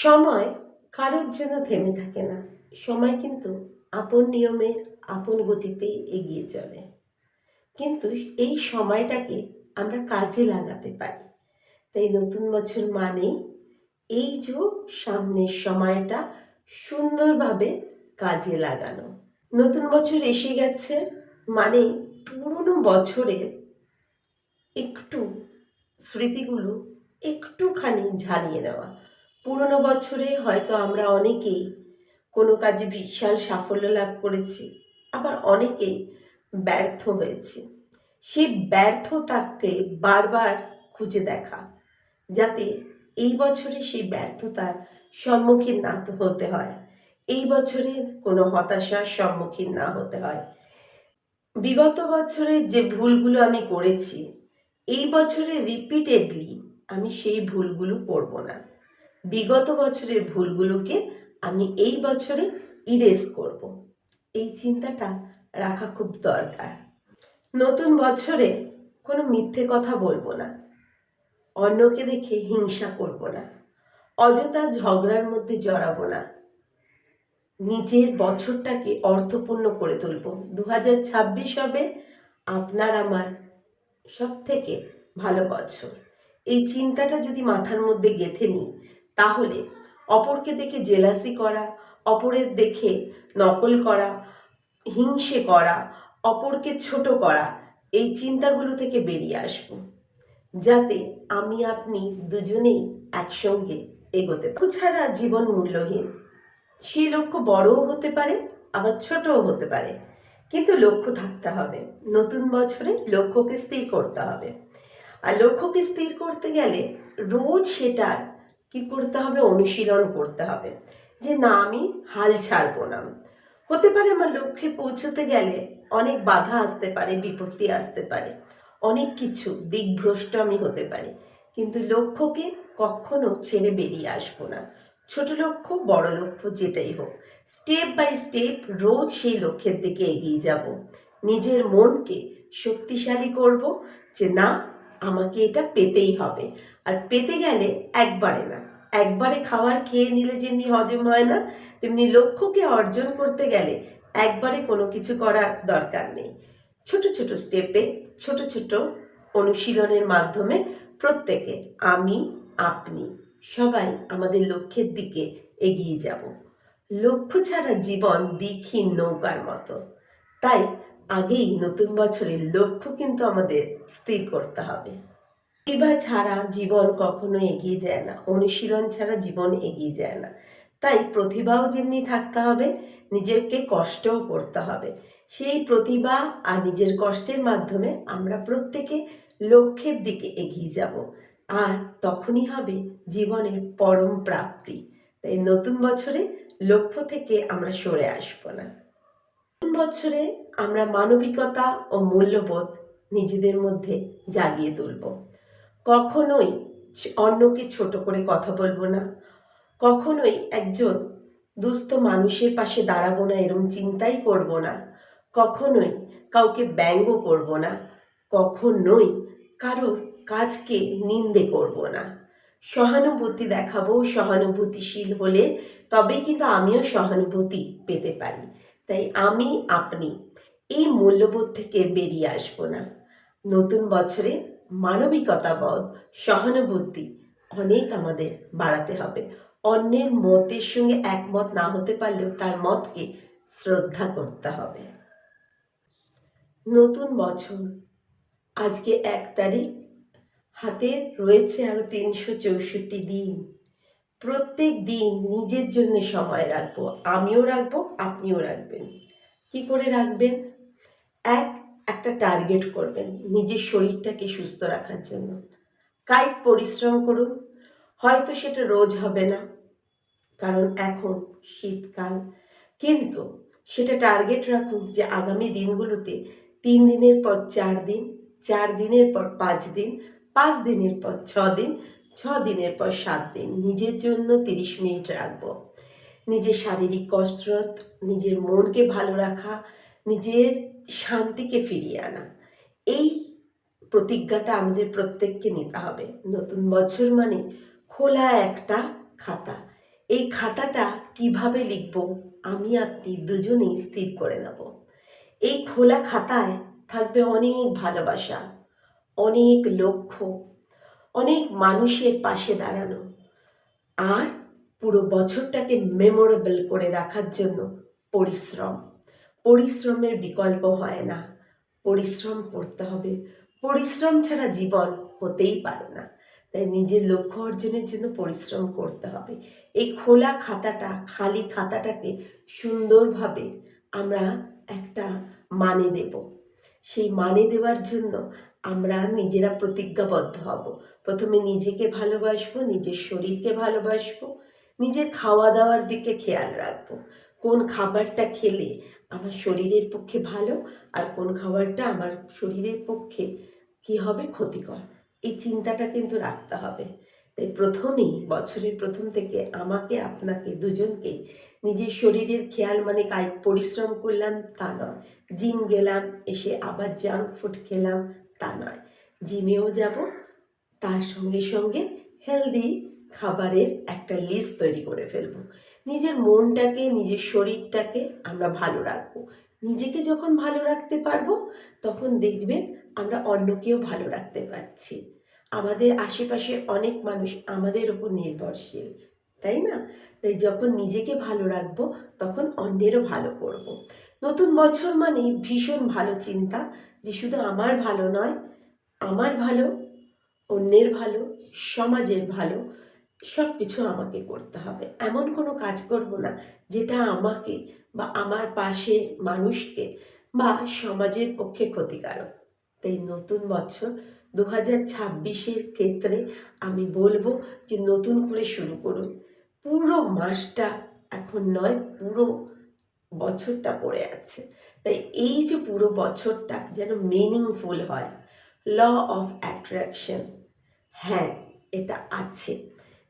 সময় কারোর জন্য থেমে থাকে না। সময় কিন্তু আপন নিয়মে আপন গতিতেই এগিয়ে চলে। কিন্তু এই সময়টাকে আমরা কাজে লাগাতে পারি। তাই নতুন বছর মানেই এই যে সামনের সময়টা সুন্দরভাবে কাজে লাগানো। নতুন বছর এসে গেছে মানে পুরনো বছরের একটু স্মৃতিগুলো একটুখানি ঝালিয়ে নেওয়া। পুরনো বছরে হয়তো আমরা অনেকেই কোনো কাজে বিশাল সাফল্য লাভ করেছি, আবার অনেকেই ব্যর্থ হয়েছি। সেই ব্যর্থতাকে বারবার খুঁজে দেখা, যাতে এই বছরে সেই ব্যর্থতার সম্মুখীন না হতে হয়, এই বছরে কোনো হতাশার সম্মুখীন না হতে হয়। বিগত বছরে যে ভুলগুলো আমি করেছি, এই বছরে রিপিটেডলি আমি সেই ভুলগুলো করব না। বিগত বছরের ভুলগুলোকে আমি এই বছরে ইরেজ করব। এই চিন্তাটা রাখা খুব দরকার। নতুন বছরে কোনো মিথ্যে কথা বলবো না, অন্যকে দেখে হিংসা করব না, অযথা ঝগড়ার মধ্যে জড়াবো না। নিজের বছরটাকে অর্থপূর্ণ করে তুলব। 2026 হবে আপনার আমার সব থেকে ভালো বছর। এই চিন্তাটা যদি মাথার মধ্যে গেঁথে নিই, তাহলে অপরকে দেখে জেলাসি করা, অপরের দেখে নকল করা, হিংসে করা, অপরকে ছোট করা, এই চিন্তাগুলো থেকে বেরিয়ে আসব, যাতে আমি আপনি দুজনেই একসঙ্গে এগোতে পারি। ছাড়া জীবন মূল্যহীন। সেই লক্ষ্য বড়ও হতে পারে, আবার ছোটও হতে পারে, কিন্তু লক্ষ্য থাকতে হবে। নতুন বছরে লক্ষ্যকে স্থির করতে হবে। আর লক্ষ্যকে স্থির করতে গেলে রোজ সেটার কি করতে হবে, অনুশীলন করতে হবে, যে না আমি হাল ছাড়বো না। হতে পারে আমার লক্ষ্যে পৌঁছতে গেলে অনেক বাধা আসতে পারে, বিপত্তি আসতে পারে, অনেক কিছু দিকভ্রষ্ট আমি হতে পারি, কিন্তু লক্ষ্যকে কখনো ছেড়ে বেরিয়ে আসবো না। ছোট লক্ষ্য বড় লক্ষ্য যেটাই হোক, স্টেপ বাই স্টেপ রোজ সেই লক্ষ্যের দিকে এগিয়ে যাব। নিজের মনকে শক্তিশালী করব যে না, আমাকে এটা পেতেই হবে। আর পেতে গেলে একবারে না, একবারে খাবার খেয়ে নিলে যেমনি হজম হয় না, তেমনি লক্ষ্যকে অর্জন করতে গেলে একবারে কোনো কিছু করার দরকার নেই। ছোট ছোট স্টেপে, ছোট ছোট অনুশীলনের মাধ্যমে প্রত্যেকে, আমি আপনি সবাই আমাদের লক্ষ্যের দিকে এগিয়ে যাব। লক্ষ্য ছাড়া জীবন দিকহীন নৌকার মতো। তাই আগেই নতুন বছরের লক্ষ্য কিন্তু আমাদের স্থির করতে হবে। প্রতিভা ছাড়া জীবন কখনো এগিয়ে যায় না, অনুশীলন ছাড়া জীবন এগিয়ে যায় না। তাই প্রতিভাও যেমনি থাকতে হবে, নিজেকে কষ্টও করতে হবে। সেই প্রতিভা আর নিজের কষ্টের মাধ্যমে আমরা প্রত্যেকে লক্ষ্যের দিকে এগিয়ে যাব, আর তখনই হবে জীবনের পরম প্রাপ্তি। তাই নতুন বছরে লক্ষ্য থেকে আমরা সরে আসবো না। নতুন বছরে আমরা মানবিকতা ও মূল্যবোধ নিজেদের মধ্যে জাগিয়ে তুলব। কখনোই অন্যকে ছোট করে কথা বলবো না, কখনোই একজন দুস্থ মানুষের পাশে দাঁড়াবো না এরম চিন্তাই করব না, কখনোই কাউকে ব্যঙ্গ করব না, কখনোই কারোর কাজকে নিন্দে করব না। সহানুভূতি দেখাবো, সহানুভূতিশীল হলে তবেই কিন্তু আমিও সহানুভূতি পেতে পারি। তাই আমি আপনি এই মূল্যবোধ থেকে বেরিয়ে আসবো না। নতুন বছরে মানবিকতাবোধ, সহানুভূতি অনেক আমাদের বাড়াতে হবে। অন্যের মতের সঙ্গে একমত না হতে পারলেও তার মতকে শ্রদ্ধা করতে হবে। নতুন বছর আজকে 1 তারিখ, হাতে রয়েছে আরো 364 দিন। প্রত্যেক দিন নিজের জন্য সময় রাখবো, আমিও রাখবো, আপনিও রাখবেন। কি করে রাখবেন? একটা টার্গেট করবেন নিজের শরীরটাকে সুস্থ রাখার জন্য। কায়িক পরিশ্রম করুন। হয়তো সেটা রোজ হবে না, কারণ এখন শীতকাল, কিন্তু সেটা টার্গেট রাখুন যে আগামী দিনগুলোতে 3 দিনের পর 4 দিন, 4 দিনের পর 5 দিন, 5 দিনের পর 6 দিন, 6 দিনের পর 7 দিন নিজের জন্য 30 মিনিট রাখবো। নিজের শারীরিক কসরত, নিজের মনকে ভালো রাখা, নিজের শান্তিকে ফিরিয়ে আনা, এই প্রতিজ্ঞাটা আমাদের প্রত্যেককে নিতে হবে। নতুন বছর মানে খোলা একটা খাতা, এই খাতাটা কিভাবে লিখব আমি আপনি দুজনেই স্থির করে নেব। এই খোলা খাতায় থাকবে অনেক ভালোবাসা, অনেক লক্ষ্য, অনেক মানুষের পাশে দাঁড়ানো, আর পুরো বছরটাকে মেমোরেবল করে রাখার জন্য পরিশ্রম। পরিশ্রমের বিকল্প হয় না, পরিশ্রম করতে হবে। পরিশ্রম ছাড়া জীবন হতেই পারে না। তাই নিজের লক্ষ্য অর্জনের জন্য পরিশ্রম করতে হবে। এই খোলা খাতাটা, খালি খাতাটাকে সুন্দরভাবে আমরা একটা মানে দেব। সেই মানে দেওয়ার জন্য আমরা নিজেরা প্রতিজ্ঞাবদ্ধ হব। প্রথমে নিজেকে ভালোবাসবো, নিজের শরীরকে ভালোবাসবো, নিজের খাওয়া দাওয়ার দিকে খেয়াল রাখবো। কোন খাবারটা খেলে আমার শরীরের পক্ষে ভালো, আর কোন খাবারটা আমার শরীরের পক্ষে কি হবে, ক্ষতিকর, এই চিন্তাটা কিন্তু রাখতে হবে। তাই প্রথমেই বছরের প্রথম থেকে আমাকে আপনাকে দুজনকে নিজের শরীরের খেয়াল মানে কায়িক পরিশ্রম করলাম তা নয়, জিম গেলাম এসে আবার জাঙ্ক ফুড খেলাম তা নয়, জিমেও যাব, তার সঙ্গে সঙ্গে হেলদি খাবারের একটা লিস্ট তৈরি করে ফেলবো। নিজের মনটাকে, নিজের শরীরটাকে আমরা ভালো রাখবো। নিজেকে যখন ভালো রাখতে পারবো তখন দেখবেন আমরা অন্যকেও ভালো রাখতে পারছি। আমাদের আশেপাশে অনেক মানুষ আমাদের ওপর নির্ভরশীল, তাই না? তাই যখন নিজেকে ভালো রাখবো তখন অন্যেরও ভালো করব। নতুন বছর মানে ভীষণ ভালো চিন্তা, যে শুধু আমার ভালো নয়, আমার ভালো, অন্যের ভালো, সমাজের ভালো, সব কিছু আমাকে করতে হবে। এমন কোনো কাজ করব না যেটা আমাকে বা আমার পাশে মানুষকে বা সমাজের পক্ষে ক্ষতিকারক। তাই নতুন বছর 2026-এর ক্ষেত্রে আমি বলবো যে নতুন করে শুরু করুন। পুরো মাসটা এখন নয়, পুরো বছরটা পড়ে আছে। তাই এই যে পুরো বছরটা যেন মিনিংফুল হয়। ল অফ অ্যাট্রাকশন, হ্যাঁ এটা আছে।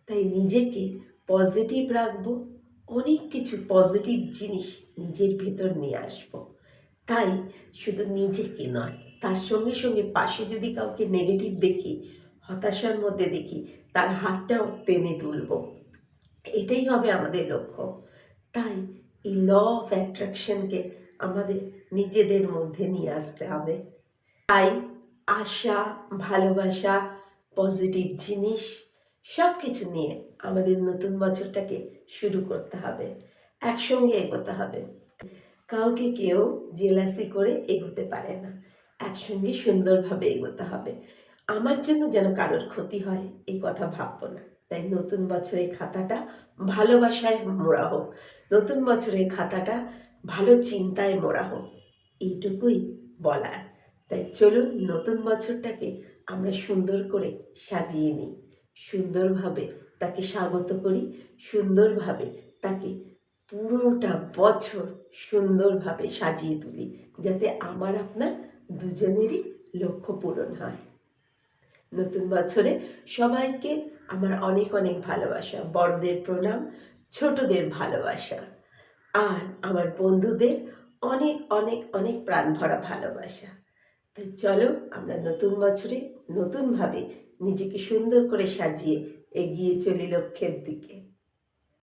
তাই নিজেকে পজিটিভ রাখবো, অনেক কিছু পজিটিভ জিনিস নিজের ভেতর নিয়ে আসবো। তাই শুধু নিজেকে নয়, তার সঙ্গে সঙ্গে পাশে যদি কাউকে নেগেটিভ দেখি, হতাশার মধ্যে দেখি, তার হাতটাও টেনে তুলবো। এটাই হবে আমাদের লক্ষ্য। তাই এই ল অফ অ্যাট্রাকশনকে আমাদের নিজেদের মধ্যে নিয়ে আসতে হবে। তাই আশা, ভালোবাসা, পজিটিভ জিনিস সব কিছু নিয়ে আমাদের নতুন বছরটাকে শুরু করতে হবে, একসঙ্গে এগোতে হবে। কাউকে কেউ জেলাসি করে এগোতে পারে না, একসঙ্গে সুন্দরভাবে এগোতে হবে। আমার জন্য যেন কারোর ক্ষতি হয় এই কথা ভাববো না। তাই নতুন বছরের খাতাটা ভালোবাসায় মোড়া হোক, নতুন বছরের খাতাটা ভালো চিন্তায় মোড়া হোক, এইটুকুই বলার। তাই চলুন নতুন বছরটাকে আমরা সুন্দর করে সাজিয়ে নিই, সুন্দরভাবে তাকে স্বাগত করি, সুন্দরভাবে তাকে পুরোটা বছর সুন্দরভাবে সাজিয়ে তুলি, যাতে আমার আপনার দুজনেরই লক্ষ্য পূরণ হয়। নতুন বছরে সবাইকে আমার অনেক অনেক ভালোবাসা, বড়দের প্রণাম, ছোটদের ভালোবাসা, আর আমার বন্ধুদের অনেক অনেক অনেক প্রাণ ভরা ভালোবাসা। তাই চলো আমরা নতুন বছরে নতুনভাবে নিজেকে সুন্দর করে সাজিয়ে এগিয়ে চলি লক্ষ্যের দিকে।